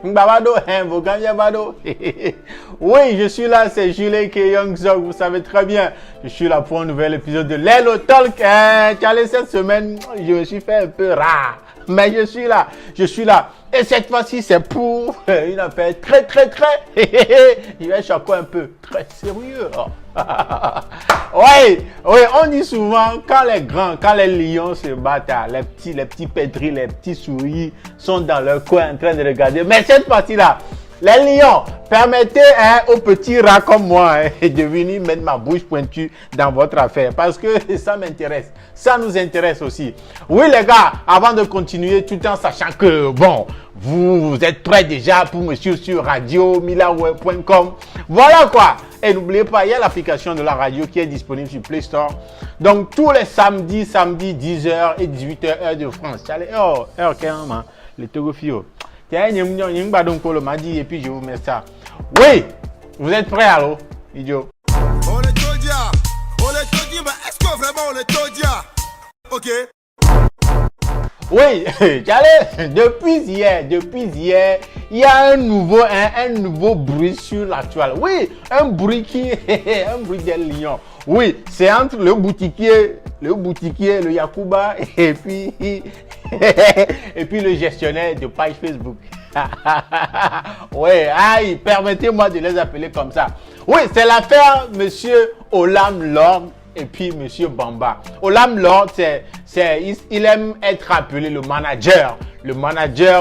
Mbabado, Mboganyabado. Oui, je suis là, c'est Jules Young Zog, vous savez très bien. Je suis là pour un nouvel épisode de Lelo Talk. Allez, cette semaine, je me suis fait un peu rare. Mais je suis là. Et cette fois-ci, c'est pour une affaire très. Je vais choquer un peu. Très sérieux. Oui, on dit souvent, quand les grands, quand les lions se battent, les petits pétris, les petits souris sont dans leur coin en train de regarder. Mais cette fois-ci-là, les lions, permettez aux petits rats comme moi de venir mettre ma bouche pointue dans votre affaire parce que ça m'intéresse. Ça nous intéresse aussi. Oui, les gars, avant de continuer, tout en sachant que, bon, vous êtes prêts déjà pour me suivre sur radio-milaweb.com. Voilà quoi. Et n'oubliez pas, il y a l'application de la radio qui est disponible sur Play Store. Donc, tous les samedis, 10h et 18h, heure de France. Allez, heure carrément, les Togofio. Tiens, et puis je vous mets ça. Oui, vous êtes prêts alors, idiot? On est Todia, mais est-ce que vraiment on est Todia? Ok. Oui, depuis hier, il y a un nouveau bruit sur la toile. Oui, un bruit des lions. Oui, c'est entre le boutiquier, le Yakuba et puis le gestionnaire de page Facebook. Oui, permettez-moi de les appeler comme ça. Oui, c'est l'affaire Monsieur Olam Lord et puis Monsieur Bamba. Olam Lord, il aime être appelé le manager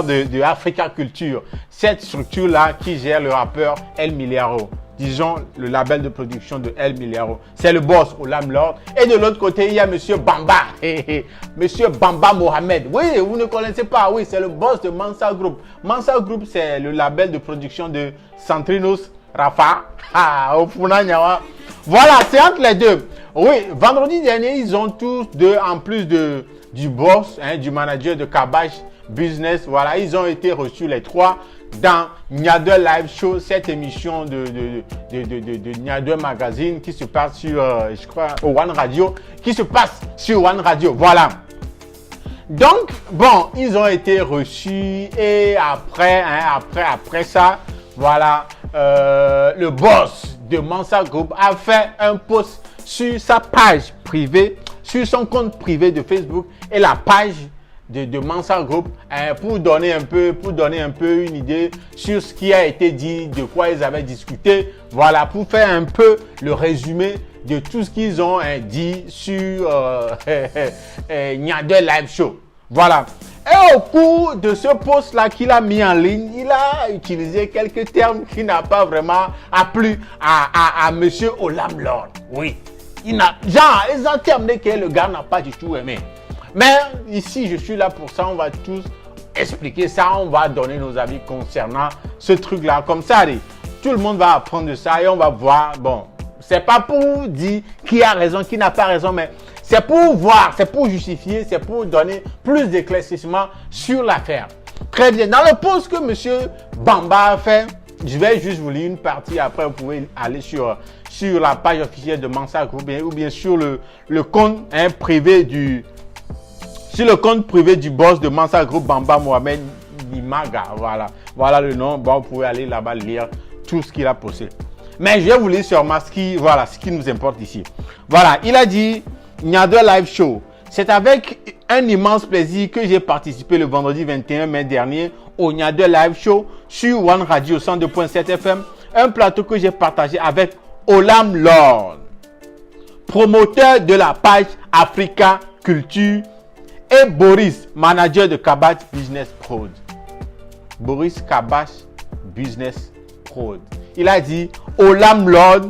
de Africa Culture. Cette structure-là qui gère le rappeur El Miliaro. Disons, le label de production de El Miliaro. C'est le boss, Olam Lord. Et de l'autre côté, il y a Monsieur Bamba. Monsieur Bamba Mohamed. Oui, vous ne connaissez pas. Oui, c'est le boss de Mansa Group. Mansa Group, c'est le label de production de Santrinos Rafa. Voilà, c'est entre les deux. Oui, vendredi dernier, ils ont tous deux, en plus du boss, du manager de Kabash Business, voilà, ils ont été reçus les trois dans Niader Live Show, cette émission de Niader Magazine qui se passe sur, je crois, One Radio, voilà. Donc, bon, ils ont été reçus et après ça, voilà, le boss de Mansa Group a fait un post sur sa page privée, sur son compte privé de Facebook et la page de Mansa Group pour donner un peu une idée sur ce qui a été dit, de quoi ils avaient discuté, voilà, pour faire un peu le résumé de tout ce qu'ils ont dit sur Niader Live Show. Voilà. Et au cours de ce post-là qu'il a mis en ligne, il a utilisé quelques termes qui n'ont pas vraiment plu à Monsieur Olam Lord. Oui. Ils ont terminé que le gars n'a pas du tout aimé. Mais ici, je suis là pour ça. On va tous expliquer ça. On va donner nos avis concernant ce truc-là. Comme ça, allez, tout le monde va apprendre de ça et on va voir. Bon, c'est pas pour dire qui a raison, qui n'a pas raison, mais c'est pour voir, c'est pour justifier, c'est pour donner plus d'éclaircissement sur l'affaire. Très bien. Dans le post que Monsieur Bamba a fait, je vais juste vous lire une partie. Après, vous pouvez aller sur la page officielle de Mansa Group ou bien sur le compte privé du boss de Mansa Group, Bamba Mohamed Nimaga. Voilà le nom. Bon, vous pouvez aller là-bas lire tout ce qu'il a posté. Mais je vais vous lire sûrement ce qui nous importe ici. Voilà, il a dit Niader Live Show. C'est avec un immense plaisir que j'ai participé le vendredi 21 mai dernier au Niader Live Show sur One Radio 102.7 FM, un plateau que j'ai partagé avec Olam Lord, promoteur de la page Africa Culture, et Boris, manager de Kabash Business Prod. Boris Kabash Business Prod. Il a dit Olam Lord,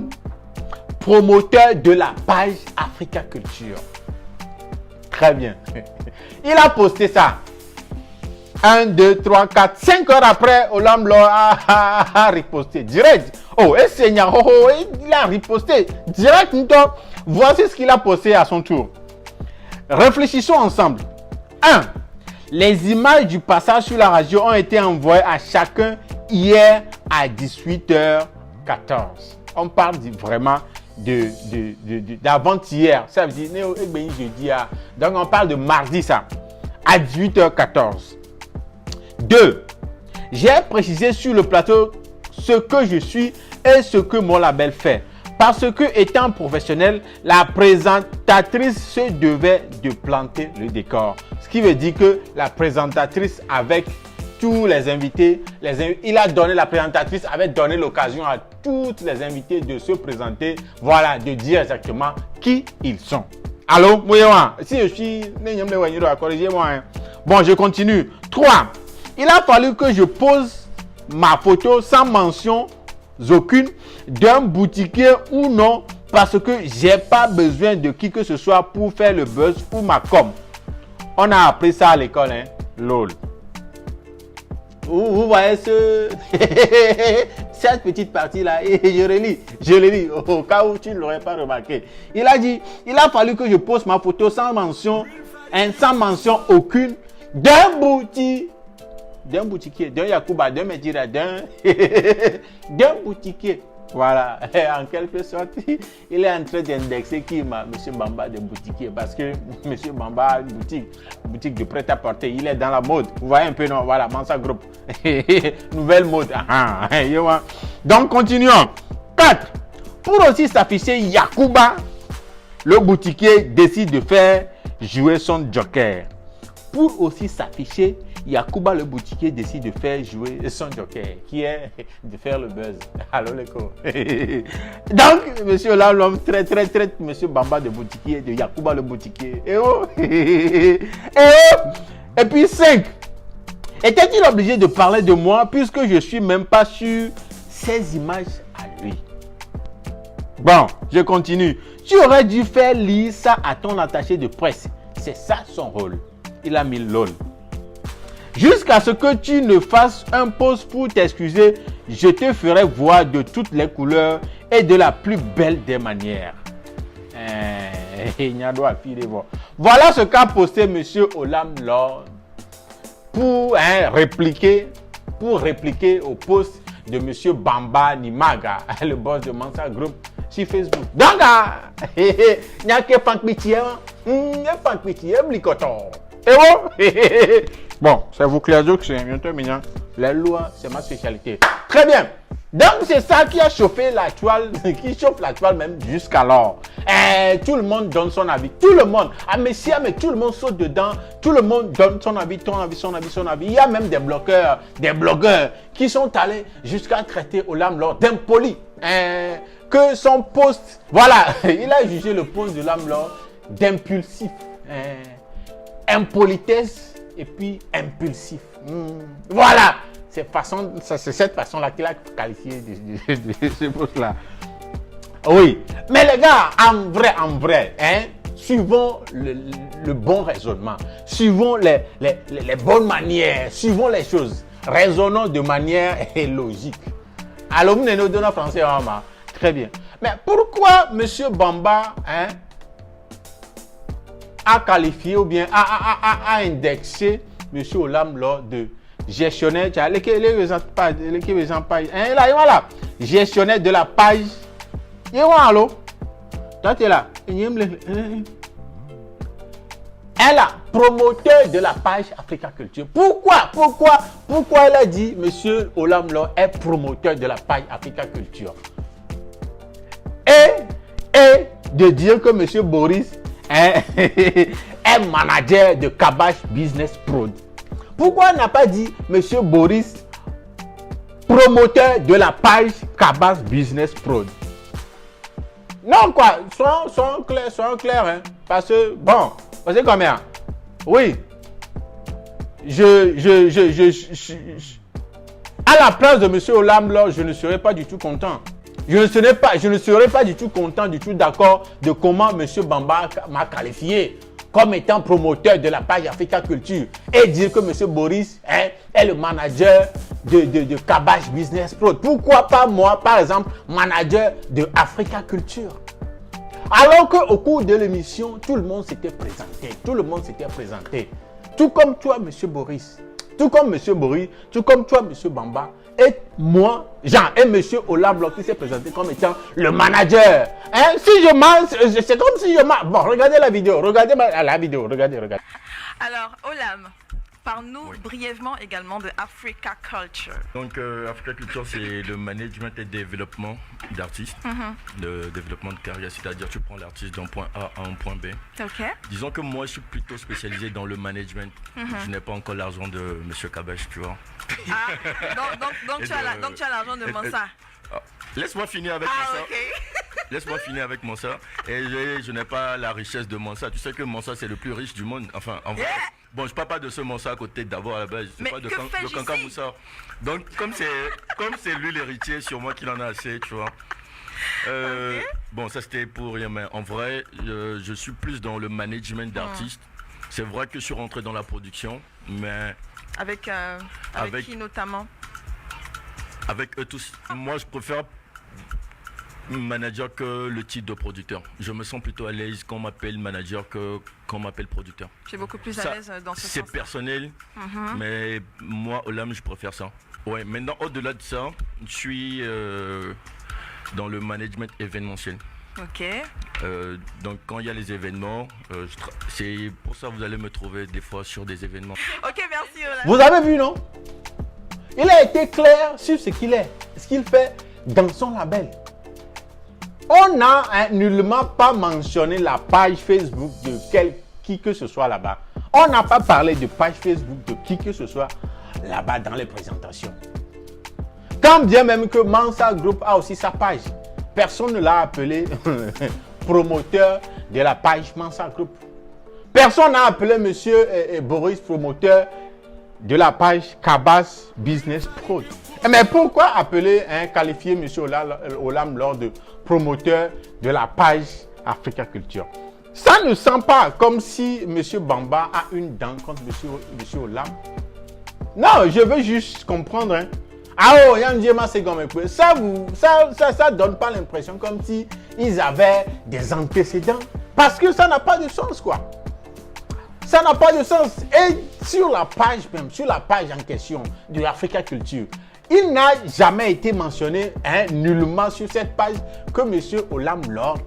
promoteur de la page Africa Culture. Très bien. Il a posté ça. 1, 2, 3, 4, 5 heures après, Olam Lord a riposté direct. Oh, et Seigneur, il a riposté direct. Voici ce qu'il a posté à son tour. Réfléchissons ensemble. 1. Les images du passage sur la radio ont été envoyées à chacun hier à 18h14. On parle vraiment d'avant-hier. Ça veut dire jeudi. Donc on parle de mardi ça. À 18h14. 2. J'ai précisé sur le plateau ce que je suis et ce que mon label fait. Parce que étant professionnel, la présentatrice se devait de planter le décor. Ce qui veut dire que la présentatrice avec tous les invités, la présentatrice avait donné l'occasion à toutes les invités de se présenter, voilà, de dire exactement qui ils sont. Allô, moi, si je suis, corrigez-moi. Bon, je continue. 3. Il a fallu que je pose ma photo sans mention aucune d'un boutiquier ou non, parce que j'ai pas besoin de qui que ce soit pour faire le buzz ou ma com. On a appris ça à l'école, hein, lol. Vous voyez cette petite partie-là, et je relis, au cas où tu ne l'aurais pas remarqué. Il a dit, il a fallu que je pose ma photo sans mention aucune d'un boutiquier, d'un Yacouba, d'un Medira, d'un boutiquier. Voilà, en quelque sorte, il est en train d'indexer qui M. Bamba de boutiquier, parce que M. Bamba a une boutique de prêt-à-porter, il est dans la mode. Vous voyez un peu, non? Voilà, Mansa Group. Nouvelle mode. Donc, continuons. 4. Pour aussi s'afficher Yacouba, le boutiquier décide de faire jouer son joker. Pour aussi s'afficher, Yacouba le boutiquier décide de faire jouer son joker, qui est de faire le buzz. Allô les co. Donc, monsieur là, l'homme traite monsieur Bamba de boutiquier, de Yacouba le boutiquier. Et oh. Et puis 5. Était-il obligé de parler de moi puisque je suis même pas sur ces images à lui? Bon, je continue. Tu aurais dû faire lire ça à ton attaché de presse. C'est ça son rôle. Il a mis lol. Jusqu'à ce que tu ne fasses un post pour t'excuser, je te ferai voir de toutes les couleurs et de la plus belle des manières. Voilà ce qu'a posté M. Olam Lord pour répliquer au post de M. Bamba Nimaga, le boss de Mansa Group, sur Facebook. Donc, il n'y a que bon, c'est vous Claudio que c'est bientôt mignon. La loi, c'est ma spécialité. Très bien. Donc, c'est ça qui a chauffé la toile, qui chauffe la toile même jusqu'alors. Tout le monde donne son avis. Tout le monde. Mais tout le monde saute dedans. Tout le monde donne son avis, son avis. Il y a même des blogueurs qui sont allés jusqu'à traiter Olam Lord d'impoli. Que son post, voilà, il a jugé le post de Olam Lord d'impulsif. Impolitesse et puis impulsif. Voilà, c'est cette façon-là qu'il a qualifié de ce post-là. Oui, mais les gars, en vrai, suivons le bon raisonnement, suivons les bonnes manières, suivons les choses, raisonnons de manière logique. Alors, nous nous donnons français, très bien. Mais pourquoi M. Bamba, a qualifié ou bien a indexé M. Olam Lord de gestionnaire, gestionnaire de la page. Allô? Toi, tu es là. Elle a promoteur de la page Africa Culture. Pourquoi elle a dit M. Olam Lord est promoteur de la page Africa Culture? Et de dire que M. Boris est manager de Kabash Business Prod. Pourquoi elle n'a pas dit M. Boris, promoteur de la page Kabash Business Prod? Non, quoi, soyons clairs, hein. Parce que, bon, vous savez combien? Oui. À la place de M. Olam Lord, je ne serais pas du tout content. Je ne serais pas du tout content, du tout d'accord de comment M. Bamba m'a qualifié comme étant promoteur de la page Africa Culture et dire que M. Boris est le manager de Kabash Business Prod. Pourquoi pas moi, par exemple, manager de Africa Culture? Alors qu'au cours de l'émission, tout le monde s'était présenté. Tout comme toi, M. Boris. Tout comme toi, M. Bamba. Et moi, Jean, et M. Olam Lord qui s'est présenté comme étant le manager. Si je mens, c'est comme si je mens. Bon, regardez la vidéo. Regardez la vidéo. Regardez. Alors, Olam, parle-nous brièvement également de Africa Culture. Donc, Africa Culture, c'est le management et développement d'artistes, le développement de carrière, c'est-à-dire tu prends l'artiste d'un point A à un point B. Ok. Disons que moi, je suis plutôt spécialisé dans le management. Je n'ai pas encore l'argent de M. Kabash, tu vois. Donc tu as l'argent de Mansa. Laisse-moi finir avec Mansa. Ok. Laisse-moi finir avec Mansa. Et je n'ai pas la richesse de Mansa. Tu sais que Mansa, c'est le plus riche du monde. Enfin, en vrai. Bon, je ne parle pas de ce Mansa à côté d'abord à la base. Je parle de Kanka Moussa. Donc, comme c'est lui l'héritier, sûrement qu'il en a assez, tu vois. Bon, ça c'était pour rien, mais en vrai, je suis plus dans le management d'artistes. C'est vrai que je suis rentré dans la production, mais... Avec qui notamment? Avec eux tous. Moi, je préfère manager que le titre de producteur. Je me sens plutôt à l'aise quand on m'appelle manager que quand on m'appelle producteur. Tu es beaucoup plus à l'aise dans ce sens. C'est personnel, mais moi, Olam, je préfère ça. Ouais, maintenant, au-delà de ça, je suis dans le management événementiel. Ok. Donc quand il y a les événements, c'est pour ça que vous allez me trouver des fois sur des événements. Ok, merci Olam. Vous avez vu, non? Il a été clair sur ce qu'il fait dans son label. On n'a nullement pas mentionné la page Facebook de qui que ce soit là-bas. On n'a pas parlé de page Facebook de qui que ce soit là-bas dans les présentations. Quand bien même que Mansa Group a aussi sa page. Personne ne l'a appelé promoteur de la page Mansa Group. Personne n'a appelé monsieur Boris promoteur de la page Kabas Business Pro. Mais pourquoi appeler, qualifier monsieur Olam lors de promoteur de la page Africa Culture? Ça ne sent pas comme si monsieur Bamba a une dent contre monsieur Olam. Non, je veux juste comprendre. Ah oh, ça donne pas l'impression comme si ils avaient des antécédents. Parce que ça n'a pas de sens, quoi. Ça n'a pas de sens. Et sur la page même, sur la page en question de Africa Culture, il n'a jamais été mentionné nullement sur cette page que M. Olam Lord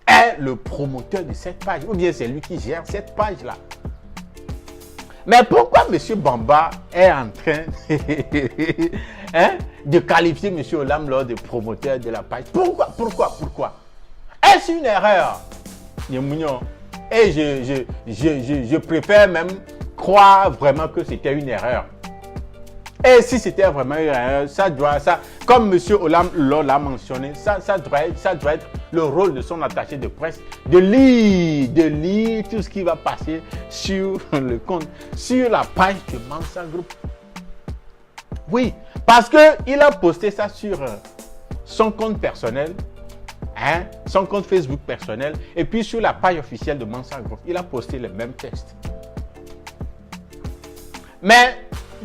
est le promoteur de cette page. Ou bien c'est lui qui gère cette page-là. Mais pourquoi M. Bamba est en train de qualifier M. Olam Lord de promoteur de la page? Pourquoi? Est-ce une erreur? Et je préfère même croire vraiment que c'était une erreur. Et si c'était vraiment une erreur, comme M. Olam l'a mentionné, ça doit être le rôle de son attaché de presse de lire tout ce qui va passer sur le compte, sur la page de Mansa Group. Oui, parce qu'il a posté ça sur son compte personnel, son compte Facebook personnel, et puis sur la page officielle de Mansa Group, il a posté le même texte. Mais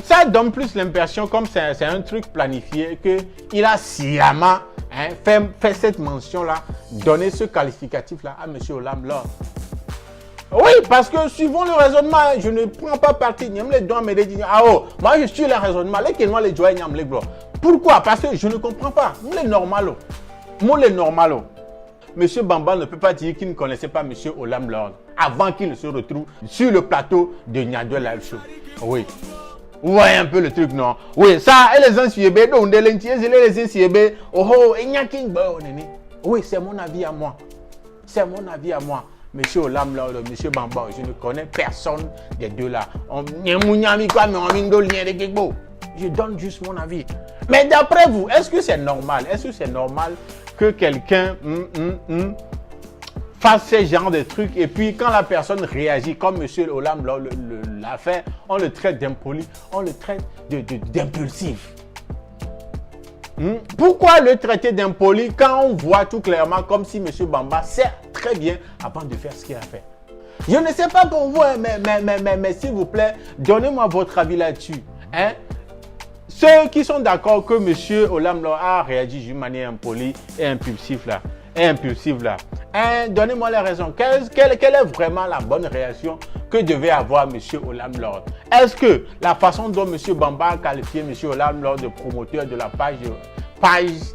ça donne plus l'impression, comme c'est un truc planifié, qu'il a sciemment fait cette mention-là, donné ce qualificatif-là à M. Olam Lord. Oui, parce que suivant le raisonnement, je ne prends pas parti. Moi je suis le raisonnement. Pourquoi? Parce que je ne comprends pas. Monsieur Bamba ne peut pas dire qu'il ne connaissait pas M. Olam Lord avant qu'il ne se retrouve sur le plateau de Nyadwe Live Show. Oui. Vous voyez un peu le truc, non? Oui, ça, et les anciens donc les anciens oui, c'est mon avis à moi. C'est mon avis à moi. Monsieur Olam Lord, Monsieur Bamba, je ne connais personne des deux là. Je donne juste mon avis. Mais d'après vous, est-ce que c'est normal? Est-ce que c'est normal que quelqu'un fasse ce genre de trucs et puis quand la personne réagit comme M. Olam l'a fait, on le traite d'impoli, on le traite d'impulsif. Pourquoi le traiter d'impoli quand on voit tout clairement comme si M. Bamba sait très bien avant de faire ce qu'il a fait? Je ne sais pas pour vous, mais s'il vous plaît, donnez-moi votre avis là-dessus. Ceux qui sont d'accord que M. Olam Lord a réagi d'une manière impolie et impulsive là, donnez-moi les raisons. Quelle est vraiment la bonne réaction que devait avoir M. Olam Lord? Est-ce que la façon dont M. Bamba a qualifié M. Olam Lord de promoteur de la page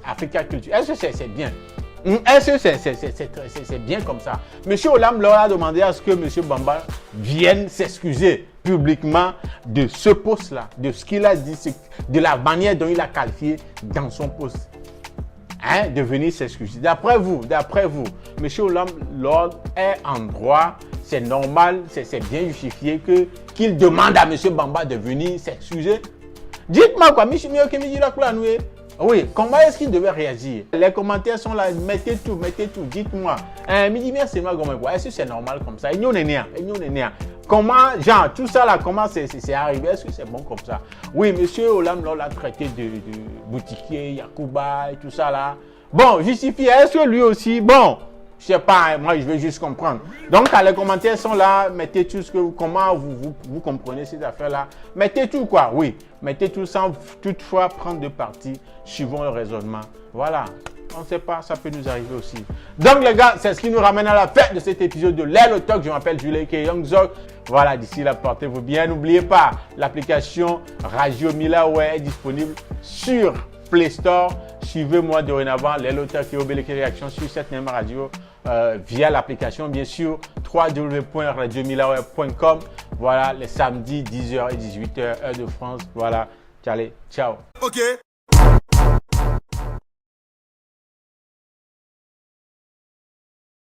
Africa Culture, est-ce que c'est bien? Est-ce que c'est bien comme ça? Monsieur Olam leur a demandé à ce que Monsieur Bamba vienne s'excuser publiquement de ce poste-là, de ce qu'il a dit, de la manière dont il a qualifié dans son poste. Hein, de venir s'excuser. D'après vous, Monsieur Olam Lord est en droit, c'est normal, c'est bien justifié qu'il demande à Monsieur Bamba de venir s'excuser. Dites-moi quoi, oui, comment est-ce qu'il devait réagir? Les commentaires sont là, mettez tout, dites-moi. Est-ce que c'est normal comme ça? Comment, genre, tout ça là, comment c'est arrivé? Est-ce que c'est bon comme ça? Oui, Monsieur Olam l'a traité de boutiquier, Yakuba et tout ça là. Bon, justifié, est-ce que lui aussi, bon, je sais pas, moi je veux juste comprendre. Donc, les commentaires sont là, mettez tout ce que comment vous comprenez cette affaire-là. Mettez tout quoi, oui. Mettez tout sans toutefois prendre de parti, suivant le raisonnement. Voilà, on ne sait pas, ça peut nous arriver aussi. Donc les gars, c'est ce qui nous ramène à la fin de cet épisode de Lelo Talk. Je m'appelle Julien K. Youngzog. Voilà, d'ici là, portez-vous bien. N'oubliez pas, l'application Radio Milaway est disponible sur Play Store. Suivez-moi dorénavant, Lelo Talk et Obélé Réaction sur cette même radio via l'application, bien sûr, www.radiomilaway.com. Voilà, les samedis 10h et 18h, heure de France. Voilà, allez, ciao. Ok.